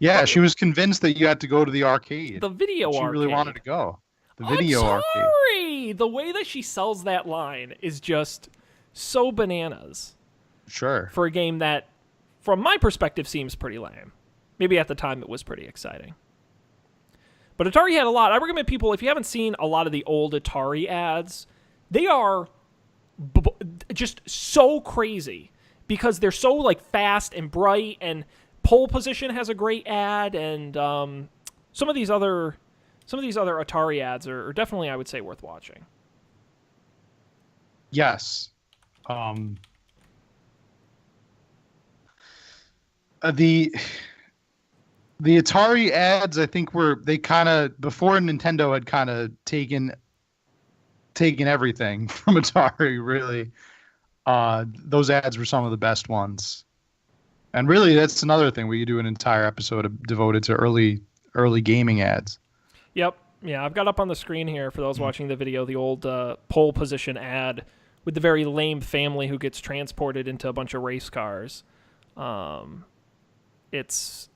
Yeah, she was convinced that you had to go to the arcade. The video She arcade. really wanted to go. The video arcade. Atari! The way that she sells that line is just so bananas. Sure. For a game that, from my perspective, seems pretty lame. Maybe at the time it was pretty exciting. But Atari had a lot. I recommend people, if you haven't seen a lot of the old Atari ads, they are just so crazy because they're so like fast and bright, and Pole Position has a great ad, and some of these other Atari ads are definitely, I would say, worth watching. Yes. The Atari ads, I think, they kind of, before Nintendo had kind of taken everything from Atari, really. Those ads were some of the best ones. And really, that's another thing. We could do an entire episode devoted to early gaming ads. Yep. Yeah, I've got up on the screen here for those watching the video the old pole position ad with the very lame family who gets transported into a bunch of race cars. It's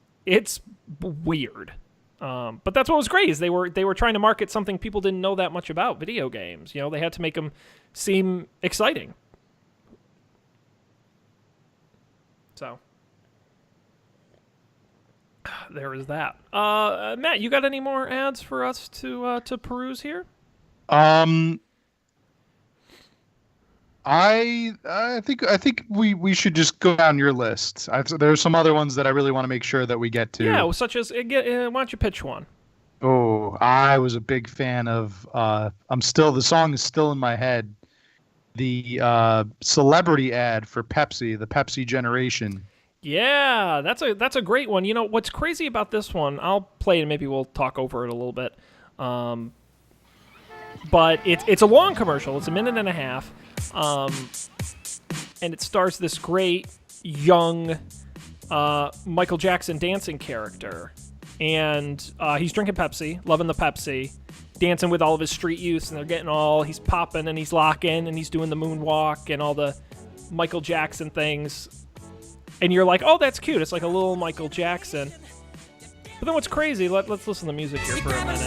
weird. But that's what was great is they were trying to market something people didn't know that much about, video games. They had to make them seem exciting. So there is that. Matt, you got any more ads for us to peruse here? I think we should just go down your list. There's some other ones that I really want to make sure that we get to. Yeah, such as why don't you pitch one? Oh, I was a big fan of. The song is still in my head. The celebrity ad for Pepsi, the Pepsi Generation. Yeah, that's a great one. What's crazy about this one? I'll play it and maybe we'll talk over it a little bit. But it's a long commercial. It's a minute and a half. And it stars this great young Michael Jackson dancing character. And he's drinking Pepsi, loving the Pepsi, dancing with all of his street youths, and he's popping and he's locking and he's doing the moonwalk and all the Michael Jackson things. And you're like, oh, that's cute. It's like a little Michael Jackson. But then what's crazy, let's listen to the music here for a minute.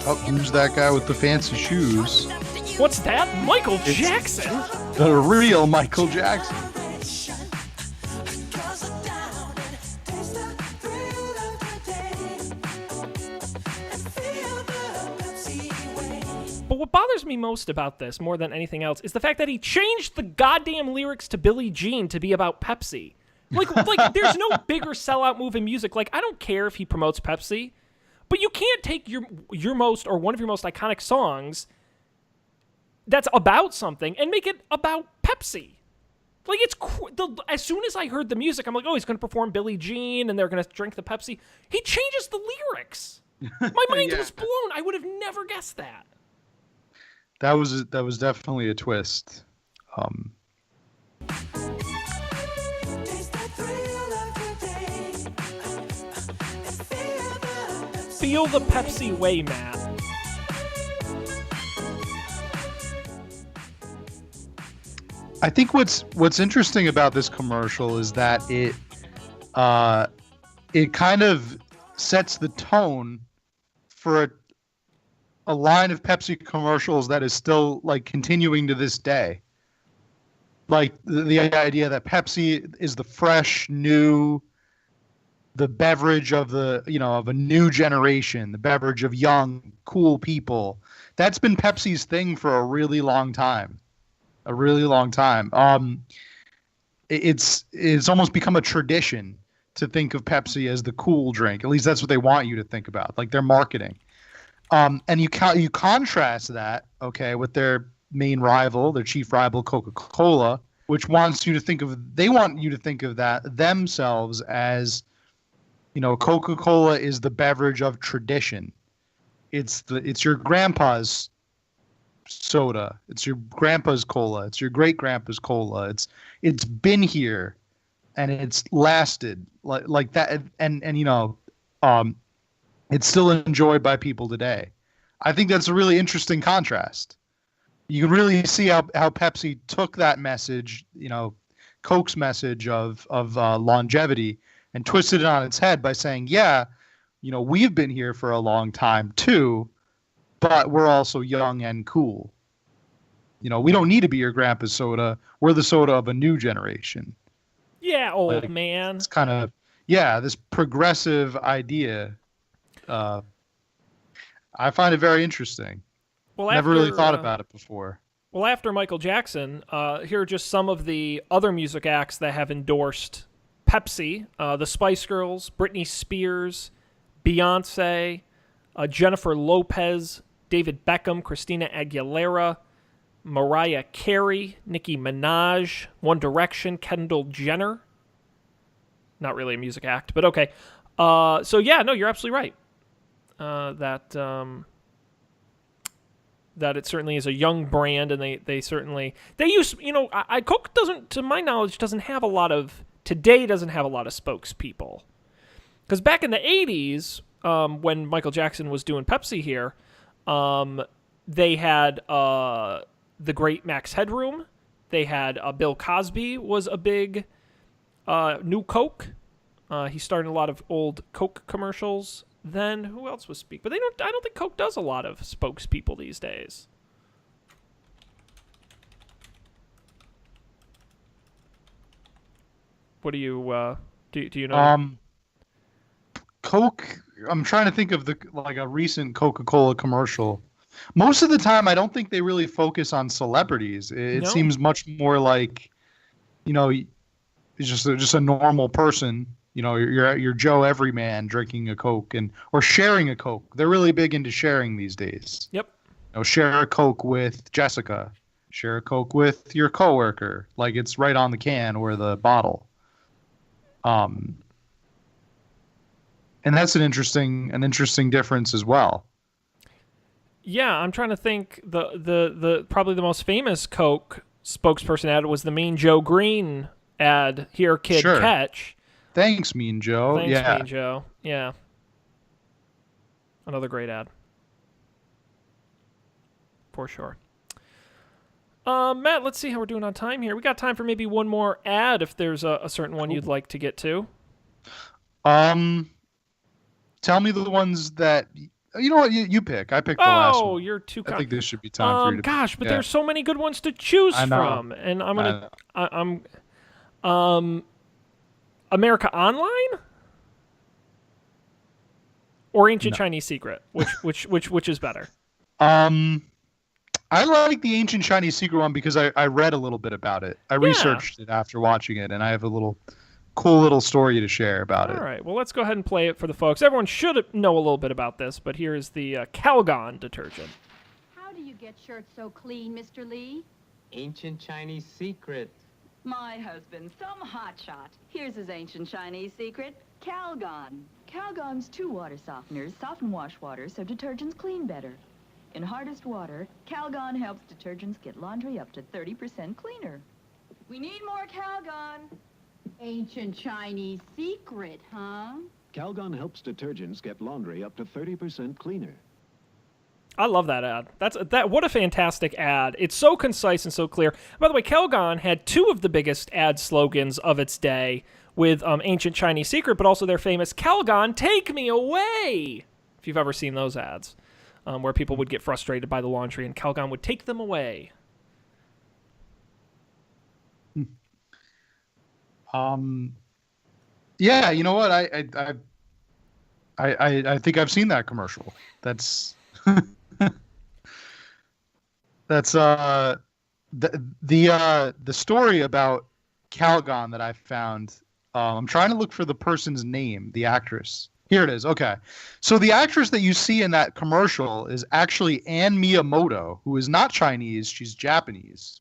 Oh, who's that guy with the fancy shoes? What's that? Michael Jackson? The real Michael Jackson. But what bothers me most about this, more than anything else, is the fact that he changed the goddamn lyrics to Billie Jean to be about Pepsi. Like there's no bigger sellout move in music. Like, I don't care if he promotes Pepsi, but you can't take your most, or one of your most iconic songs that's about something and make it about Pepsi. Like, as soon as I heard the music, I'm like, oh, he's going to perform Billie Jean and they're going to drink the Pepsi. He changes the lyrics. My mind was blown. I would have never guessed that. That was definitely a twist. Feel the Pepsi way, Matt. I think what's interesting about this commercial is that it kind of sets the tone for a line of Pepsi commercials that is still like continuing to this day. Like the idea that Pepsi is the fresh, new, the beverage of of a new generation, the beverage of young, cool people. That's been Pepsi's thing for a really long time. It's almost become a tradition to think of Pepsi as the cool drink. At least that's what they want you to think about, like their marketing. And you contrast that, okay, with their main rival, their chief rival, Coca-Cola, which wants you to think of that themselves as, Coca-Cola is the beverage of tradition. It's your grandpa's soda. It's your grandpa's cola. It's your great grandpa's cola. It's been here, and it's lasted like that. And it's still enjoyed by people today. I think that's a really interesting contrast. You can really see how Pepsi took that message, Coke's message of longevity, and twisted it on its head by saying, yeah, we've been here for a long time too, but we're also young and cool. We don't need to be your grandpa's soda. We're the soda of a new generation. Yeah, old man. It's kind of, this progressive idea. I find it very interesting. Well, never really thought about it before. Well, after Michael Jackson, here are just some of the other music acts that have endorsed Pepsi. The Spice Girls, Britney Spears, Beyonce, Jennifer Lopez, David Beckham, Christina Aguilera, Mariah Carey, Nicki Minaj, One Direction, Kendall Jenner. Not really a music act, but okay. So yeah, no, you're absolutely right. That it certainly is a young brand, and they use, Coke doesn't, to my knowledge, doesn't have a lot of spokespeople. Because back in the 80s, when Michael Jackson was doing Pepsi here, they had the great Max Headroom. They had Bill Cosby was a big new Coke. He started a lot of old Coke commercials. Then who else was speak? But I don't think Coke does a lot of spokespeople these days. What do you do you know? Coke. I'm trying to think of a recent Coca-Cola commercial. Most of the time, I don't think they really focus on celebrities. It seems much more like, just a normal person. You're Joe Everyman drinking a Coke or sharing a Coke. They're really big into sharing these days. Yep. Share a Coke with Jessica. Share a Coke with your coworker. Like it's right on the can or the bottle. And that's an interesting difference as well. Yeah, I'm trying to think. The probably the most famous Coke spokesperson ad was the Mean Joe Green ad. Here, kid, sure. catch. Thanks, Mean Joe. Thanks, yeah. Mean Joe. Yeah. Another great ad. For sure. Matt, let's see how we're doing on time here. We got time for maybe one more ad if there's a certain one you'd like to get to. Tell me the ones that... You know what? You pick. I picked the last one. Oh, you're too kind. I think this should be time for you to gosh, but yeah. there's so many good ones to choose I know. from. And I'm America Online? Or Ancient Chinese Secret? Which is better? I like the Ancient Chinese Secret one because I read a little bit about it. I researched it after watching it, and I have a cool little story to share about it. All right, well, let's go ahead and play it for the folks. Everyone should know a little bit about this, but here is the Calgon detergent. How do you get shirts so clean, Mr. Lee? Ancient Chinese Secret. My husband, some hotshot. Here's his ancient Chinese secret, Calgon. Calgon's 2 water softeners soften wash water so detergents clean better. In hardest water, Calgon helps detergents get laundry up to 30% cleaner. We need more Calgon. Ancient Chinese Secret, huh? Calgon helps detergents get laundry up to 30% cleaner. I love that ad. What a fantastic ad. It's so concise and so clear. By the way, Calgon had 2 of the biggest ad slogans of its day with Ancient Chinese Secret, but also their famous Calgon, take me away. If you've ever seen those ads, where people would get frustrated by the laundry and Calgon would take them away. Yeah, you know what? I think I've seen that commercial. That's the story about Calgon that I found. I'm trying to look for the person's name, the actress. Here it is. Okay. So the actress that you see in that commercial is actually Anne Miyamoto, who is not Chinese. She's Japanese.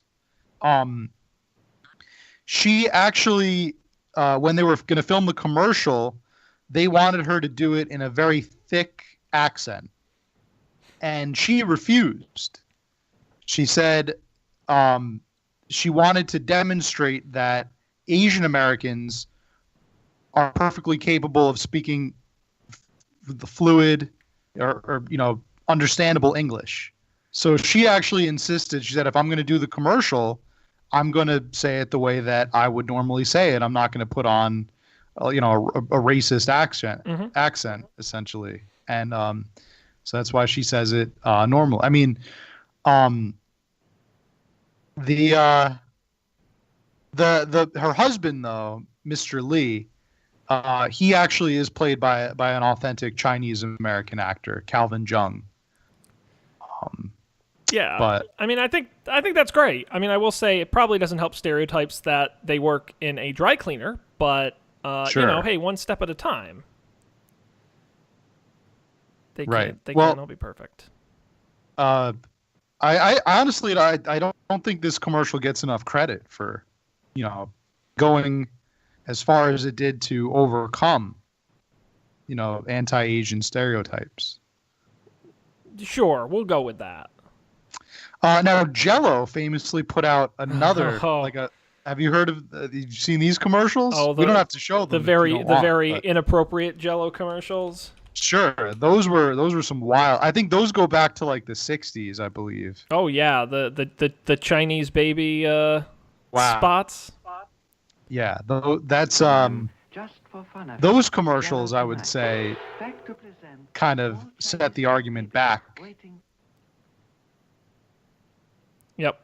She actually, when they were going to film the commercial, they wanted her to do it in a very thick accent. And she refused. She said she wanted to demonstrate that Asian Americans are perfectly capable of speaking the fluid or understandable English. So she actually insisted. She said, if I'm going to do the commercial, I'm going to say it the way that I would normally say it. I'm not going to put on, a racist accent essentially. And so that's why she says it normal. I mean, her husband though, Mr. Lee, he actually is played by an authentic Chinese American actor, Calvin Jung. Yeah, but I mean, I think that's great. I mean, I will say it probably doesn't help stereotypes that they work in a dry cleaner, but sure. Hey, one step at a time. They right. Can't all be perfect. I honestly, I don't think this commercial gets enough credit for, going as far as it did to overcome, anti-Asian stereotypes. Sure, we'll go with that. Now, Jell-O famously put out another Have you heard of? You've seen these commercials? We don't have to show them. The very inappropriate Jell-O commercials. Sure, those were some wild. I think those go back to like the -- I believe. Oh yeah, the Chinese baby spots. Yeah, that's those commercials, I would say, kind of set the argument back. Yep.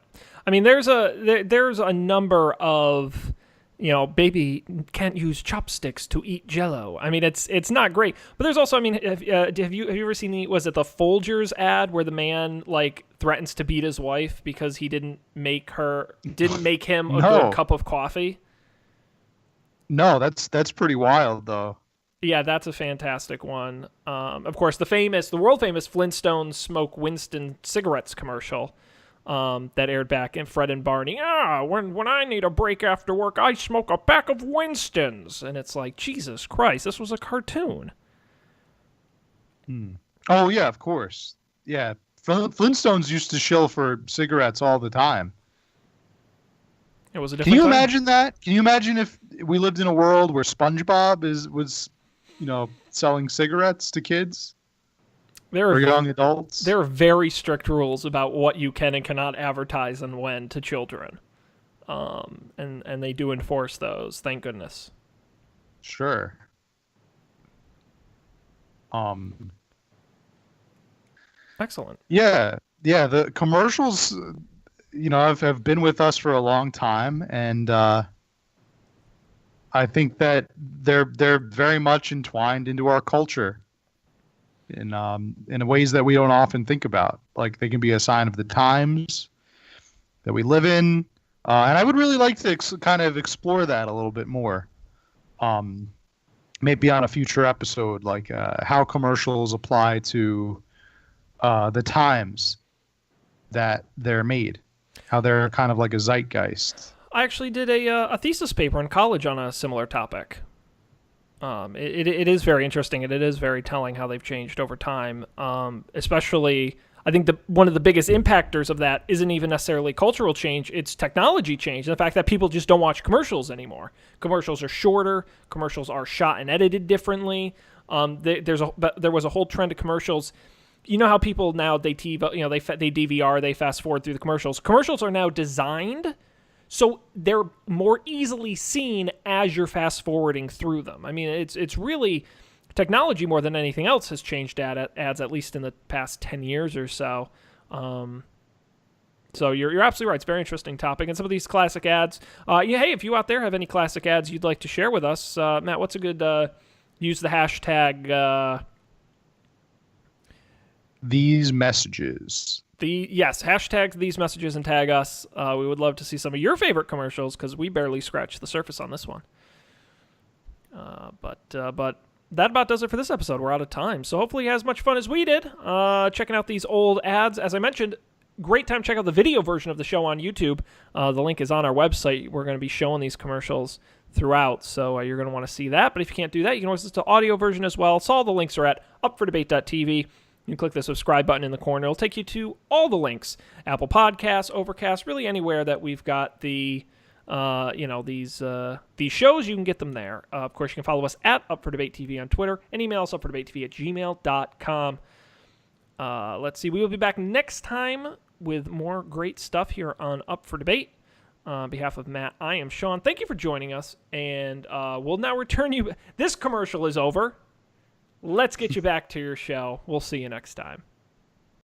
I mean, there's a number of, baby can't use chopsticks to eat Jell-O. I mean, it's not great. But there's also, I mean, have you ever seen was it the Folgers ad where the man like threatens to beat his wife because he didn't make him a good cup of coffee? No, that's pretty wild though. Yeah, that's a fantastic one. Of course, the world famous Flintstones Smoke Winston cigarettes commercial. That aired back in Fred and Barney. When I need a break after work, I smoke a pack of Winstons. And it's like, Jesus Christ, this was a cartoon. Oh, yeah, of course. Yeah, Flintstones used to shill for cigarettes all the time. It was a different time. Imagine that? Can you imagine if we lived in a world where SpongeBob was selling cigarettes to kids? For young adults? There are very strict rules about what you can and cannot advertise and when to children. And they do enforce those, thank goodness. Sure. Excellent. Yeah, the commercials, have been with us for a long time, and I think that they're very much entwined into our culture. In ways that we don't often think about. Like they can be a sign of the times that we live in. And I would really like to kind of explore that a little bit more. Maybe on a future episode, like how commercials apply to the times that they're made. How they're kind of like a zeitgeist. I actually did a thesis paper in college on a similar topic. It is very interesting, and it is very telling how they've changed over time. Especially, I think one of the biggest impactors of that isn't even necessarily cultural change; it's technology change. And the fact that people just don't watch commercials anymore. Commercials are shorter. Commercials are shot and edited differently. There was a whole trend of commercials. You know how people now they DVR, they fast forward through the commercials. Commercials are now designed so they're more easily seen as you're fast forwarding through them. I mean, it's really technology more than anything else has changed ads, at least in the past 10 years or so. So you're absolutely right. It's a very interesting topic. And some of these classic ads, hey, if you out there have any classic ads you'd like to share with us, Matt, what's a good, use the hashtag, these messages. Hashtag these messages and tag us. We would love to see some of your favorite commercials because we barely scratched the surface on this one. But that about does it for this episode. We're out of time. So hopefully you had as much fun as we did checking out these old ads. As I mentioned, great time to check out the video version of the show on YouTube. The link is on our website. We're going to be showing these commercials throughout, so you're going to want to see that. But if you can't do that, you can always listen to the audio version as well. So all the links are at upfordebate.tv. You can click the subscribe button in the corner. It'll take you to all the links. Apple Podcasts, Overcast, really anywhere that we've got these shows, you can get them there. Of course, you can follow us at UpForDebateTV on Twitter and email us upfordebatetv@gmail.com. Let's see. We will be back next time with more great stuff here on Up for Debate. On behalf of Matt, I am Sean. Thank you for joining us, and we'll now return you. This commercial is over. Let's get you back to your show. We'll see you next time.